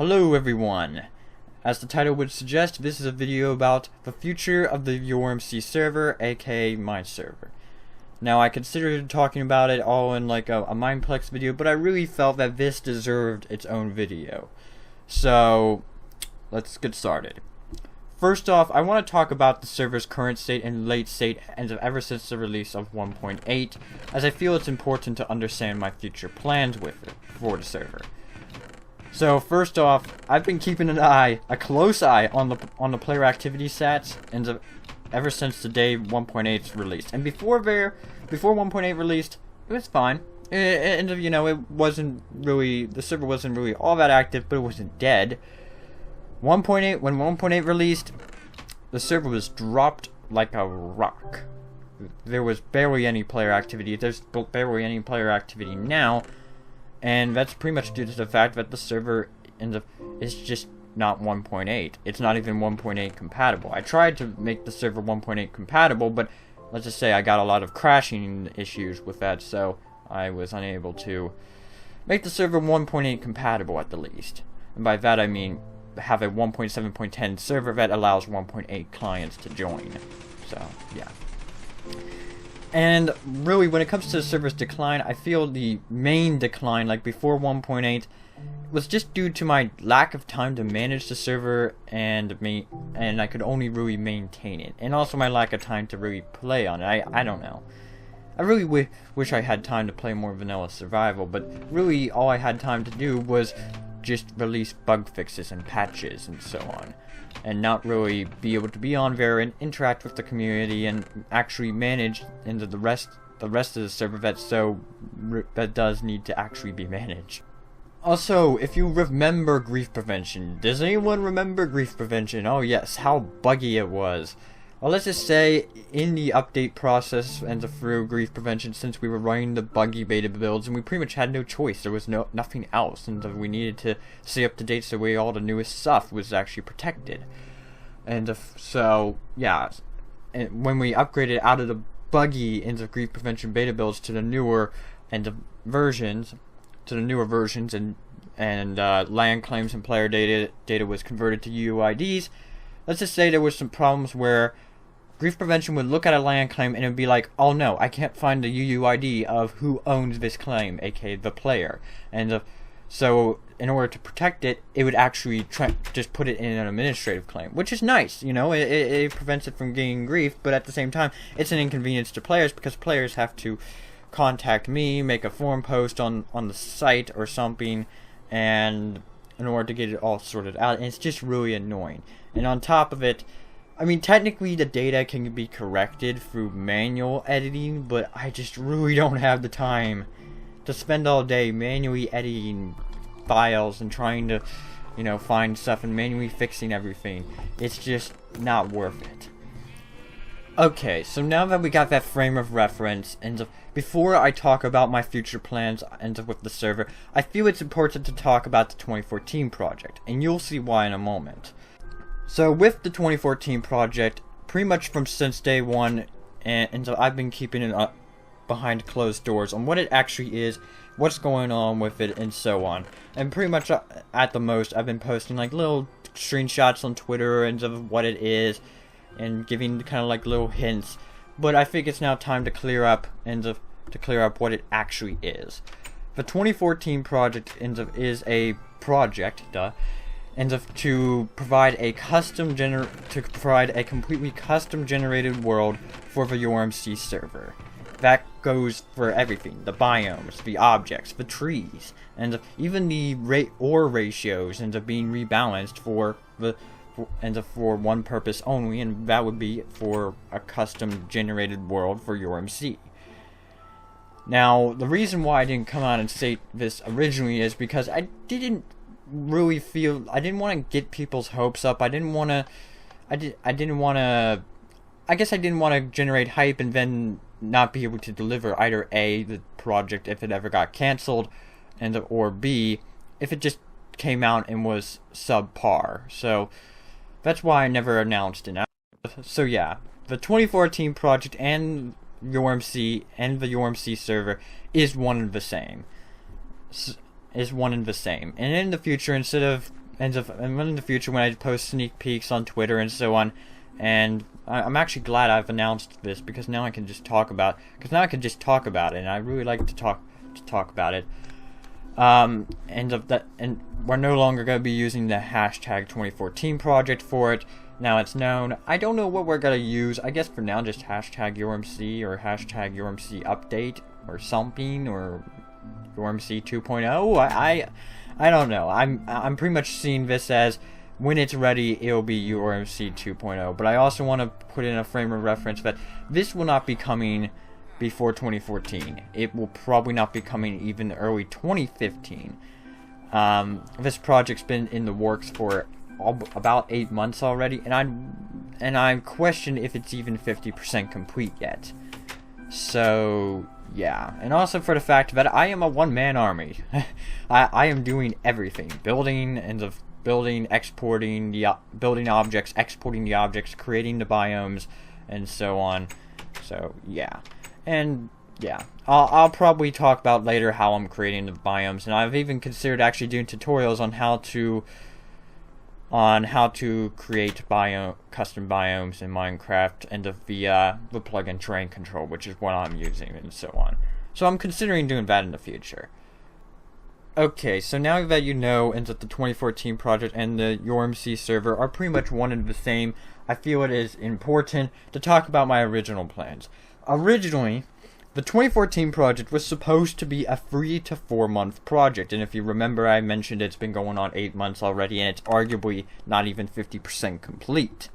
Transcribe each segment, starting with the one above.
Hello everyone! As the title would suggest, this is a video about the future of the YourMC server, aka my server. Now I considered talking about it all in like a Mindplex video, but I really felt that this deserved its own video. So, let's get started. First off, I want to talk about the server's current state and late state and ever since the release of 1.8, as I feel it's important to understand my future plans with it for the server. So first off, I've been keeping a close eye on the player activity stats and ever since the day 1.8's released. And before 1.8 released, it was fine. And you know, it wasn't really, the server wasn't really all that active, but it wasn't dead. 1.8, when 1.8 released, the server was dropped like a rock. There was barely any player activity. There's barely any player activity now. And that's pretty much due to the fact that the server is just not 1.8. It's not even 1.8 compatible. I tried to make the server 1.8 compatible, but let's just say I got a lot of crashing issues with that, so I was unable to make the server 1.8 compatible at the least. And by that I mean have a 1.7.10 server that allows 1.8 clients to join. So, yeah. And really, when it comes to the server's decline, I feel the main decline, like before 1.8, was just due to my lack of time to manage the server and I could only really maintain it, and also my lack of time to really play on it. I don't know. I really wish I had time to play more vanilla survival, but really all I had time to do was just release bug fixes and patches and so on, and not really be able to be on there and interact with the community and actually manage into the rest of the server that does need to actually be managed. Also, if you remember grief prevention, does anyone remember grief prevention? Oh yes, how buggy it was. Well, let's just say in the update process and through grief prevention, since we were running the buggy beta builds and we pretty much had no choice, there was nothing else, and we needed to stay up to date so all the newest stuff was actually protected. And so yeah, and when we upgraded out of the buggy into grief prevention beta builds to the newer versions, and land claims and player data was converted to UUIDs. Let's just say there was some problems where grief prevention would look at a land claim and it would be like, oh no, I can't find the UUID of who owns this claim, aka the player. And so in order to protect it, it would actually just put it in an administrative claim, which is nice, you know, it prevents it from getting grief, but at the same time, it's an inconvenience to players because players have to contact me, make a forum post on the site or something, and in order to get it all sorted out, and it's just really annoying. And on top of it, I mean, technically the data can be corrected through manual editing, but I just really don't have the time to spend all day manually editing files and trying to, you know, find stuff and manually fixing everything. It's just not worth it. Okay, so now that we got that frame of reference, and before I talk about my future plans and with the server, I feel it's important to talk about the 2014 project, and you'll see why in a moment. So with the 2014 project, pretty much since day one, and so I've been keeping it up behind closed doors on what it actually is, what's going on with it, and so on. And pretty much at the most, I've been posting like little screenshots on Twitter and of what it is, and giving kind of like little hints. But I think it's now time to clear up what it actually is. The 2014 project is a project, to provide a completely custom generated world for the YourMC server. That goes for everything: the biomes, the objects, the trees, and even the ore ratios being rebalanced for one purpose only, and that would be for a custom generated world for YourMC. Now, the reason why I didn't come out and state this originally is because I didn't really feel, I didn't want to get people's hopes up. I didn't want to generate hype and then not be able to deliver either A, the project if it ever got cancelled, or B, if it just came out and was subpar. So that's why I never announced it. So yeah, the 2014 project and YourMC and the YourMC server is one and the same. And in the future, instead of and in the future when I post sneak peeks on Twitter and so on. And I'm actually glad I've announced this, because now I can just talk about it, and I really like to talk about it. And we're no longer going to be using the hashtag 2014 project for it. Now it's known. I don't know what we're going to use. I guess for now just hashtag YourMC or hashtag YourMC update or something, or YourMC 2.0. I don't know. I'm pretty much seeing this as, when it's ready, it'll be YourMC 2.0. But I also want to put in a frame of reference that this will not be coming before 2014. It will probably not be coming even early 2015. This project's been in the works for about 8 months already, and I question if it's even 50% complete yet. So yeah, and also for the fact that I am a one-man army. I am doing everything: building, exporting building objects, exporting the objects, creating the biomes, and so on. So yeah, and yeah, I'll probably talk about later how I'm creating the biomes, and I've even considered actually doing tutorials on how to create custom biomes in Minecraft, and via the plugin Terrain Control, which is what I'm using, and so on. So I'm considering doing that in the future. Okay, so now that you know, and that the 2014 project and the YourMC server are pretty much one and the same, I feel it is important to talk about my original plans. Originally, the 2014 project was supposed to be a 3 to 4 month project, and if you remember, I mentioned it's been going on 8 months already, and it's arguably not even 50% complete.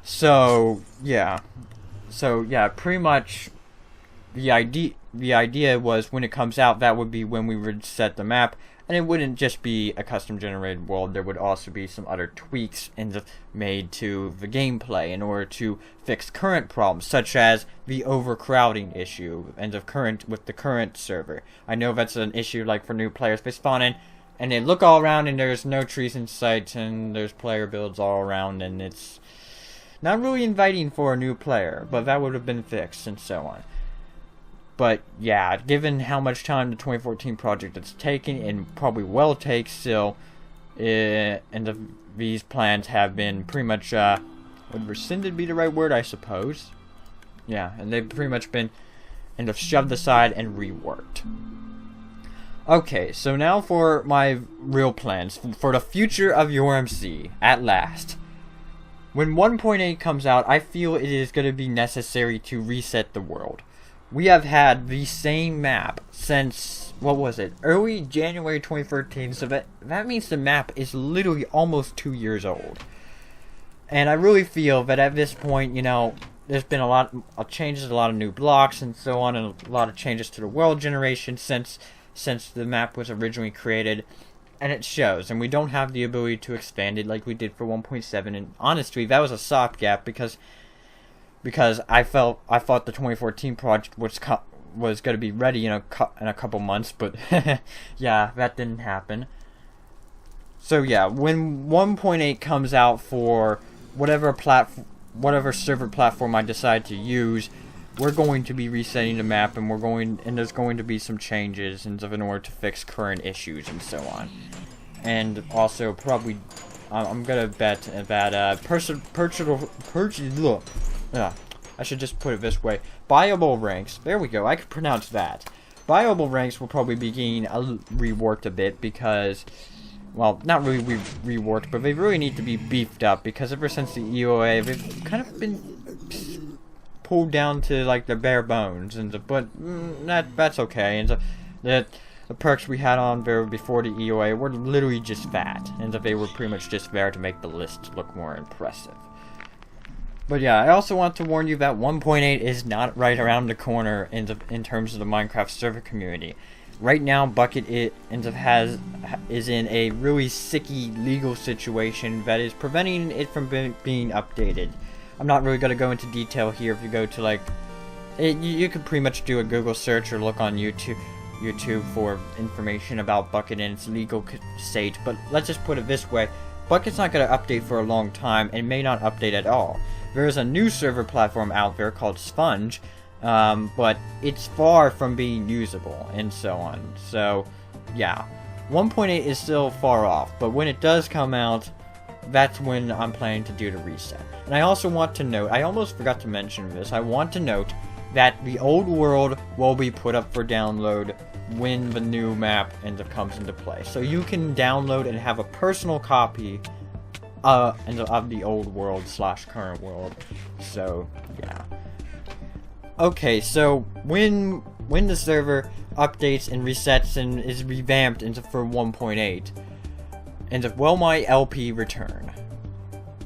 So yeah, pretty much the idea was, when it comes out, that would be when we would set the map, and it wouldn't just be a custom generated world. There would also be some other tweaks made to the gameplay in order to fix current problems, such as the overcrowding issue with the current server. I know that's an issue like for new players. They spawn in and they look all around and there's no trees in sight and there's player builds all around, and it's not really inviting for a new player, but that would have been fixed and so on. But yeah, given how much time the 2014 project is taking, and probably will take still, these plans have been pretty much, would rescinded be the right word, I suppose? Yeah, and they've pretty much been shoved aside and reworked. Okay, so now for my real plans for the future of YourMC, at last. When 1.8 comes out, I feel it is going to be necessary to reset the world. We have had the same map since, what was it, early January 2013, so that means the map is literally almost 2 years old. And I really feel that at this point, you know, there's been a lot of changes, a lot of new blocks and so on, and a lot of changes to the world generation since the map was originally created, and it shows. And we don't have the ability to expand it like we did for 1.7, and honestly, that was a stopgap because I thought the 2014 project was going to be ready in a couple months, but yeah, that didn't happen. So yeah, when 1.8 comes out for whatever server platform I decide to use, we're going to be resetting the map, and there's going to be some changes in order to fix current issues and so on. And also probably I'm gonna bet that I should just put it this way. Viable ranks. There we go. I could pronounce that. Viable ranks will probably be getting reworked a bit because, well, not really reworked, but they really need to be beefed up because ever since the EOA, they've kind of been pulled down to like the bare bones, but that's okay. And the perks we had on there before the EOA were literally just that, and they were pretty much just there to make the list look more impressive. But yeah, I also want to warn you that 1.8 is not right around the corner in terms of the Minecraft server community. Right now, Bukkit is in a really sicky legal situation that is preventing it from being updated. I'm not really going to go into detail here. If you go to you could pretty much do a Google search or look on YouTube for information about Bukkit and its legal state. But let's just put it this way: Bukkit's not going to update for a long time and may not update at all. There is a new server platform out there called Sponge, but it's far from being usable and so on. So, yeah. 1.8 is still far off, but when it does come out, that's when I'm planning to do the reset. And I also want to note, I almost forgot to mention this, I want to note that the old world will be put up for download when the new map comes into play. So you can download and have a personal copy of the old world / current world. So yeah. Okay, so when the server updates and resets and is revamped for 1.8, and will my LP return?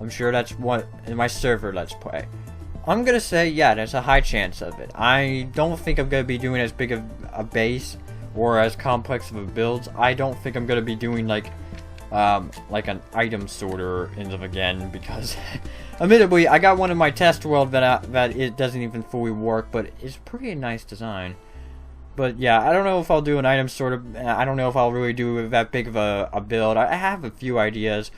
I'm sure that's what in my server Let's Play. I'm gonna say yeah, there's a high chance of it. I don't think I'm gonna be doing as big of a base or as complex of a builds. I don't think I'm gonna be doing like an item sorter again, because admittedly I got one in my test world that it doesn't even fully work, but it's a pretty nice design. But yeah, I don't know if I'll do an item sorter. I don't know if I'll really do that big of a build. I have a few ideas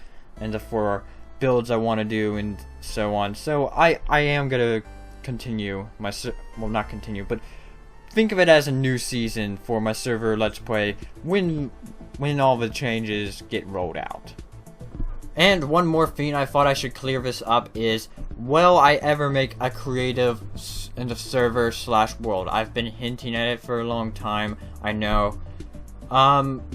for builds I want to do and so on. So I am gonna continue my well, not continue, but think of it as a new season for my server Let's Play when all the changes get rolled out. And one more thing I thought I should clear this up is, will I ever make a creative in the server / world? I've been hinting at it for a long time, I know.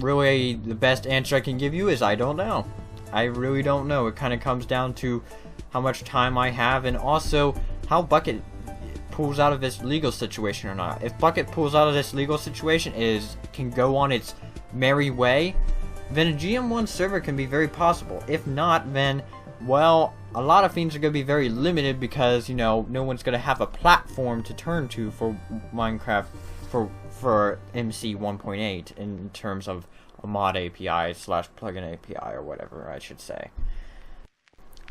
Really the best answer I can give you is I don't know. I really don't know. It kind of comes down to how much time I have, and also how Bukkit pulls out of this legal situation or not. If Bukkit pulls out of this legal situation, can go on its merry way, then a GM1 server can be very possible. If not, then, well, a lot of things are going to be very limited, because, you know, no one's going to have a platform to turn to for Minecraft for MC 1.8 in terms of a mod API / plugin API or whatever I should say.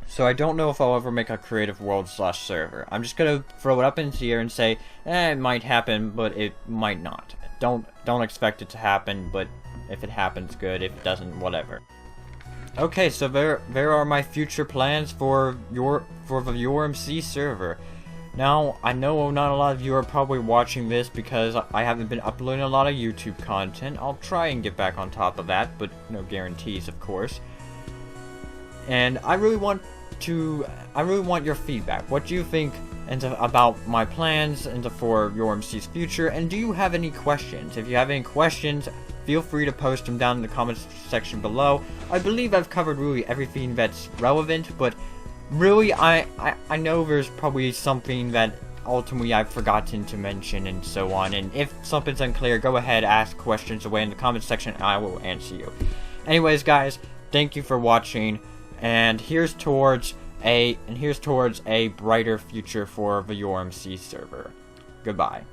So I don't know if I'll ever make a creative world / server. I'm just gonna throw it up into here and say, it might happen, but it might not. Don't expect it to happen, but if it happens, good. If it doesn't, whatever. Okay, so there are my future plans for the YourMC server. Now, I know not a lot of you are probably watching this because I haven't been uploading a lot of YouTube content. I'll try and get back on top of that, but no guarantees, of course. And I really want your feedback. What do you think about my plans for YourMC's future? And do you have any questions? If you have any questions, feel free to post them down in the comments section below. I believe I've covered really everything that's relevant, but really I know there's probably something that ultimately I've forgotten to mention and so on. And if something's unclear, go ahead, ask questions away in the comments section and I will answer you. Anyways, guys, thank you for watching. And here's towards a brighter future for the YourMC server. Goodbye.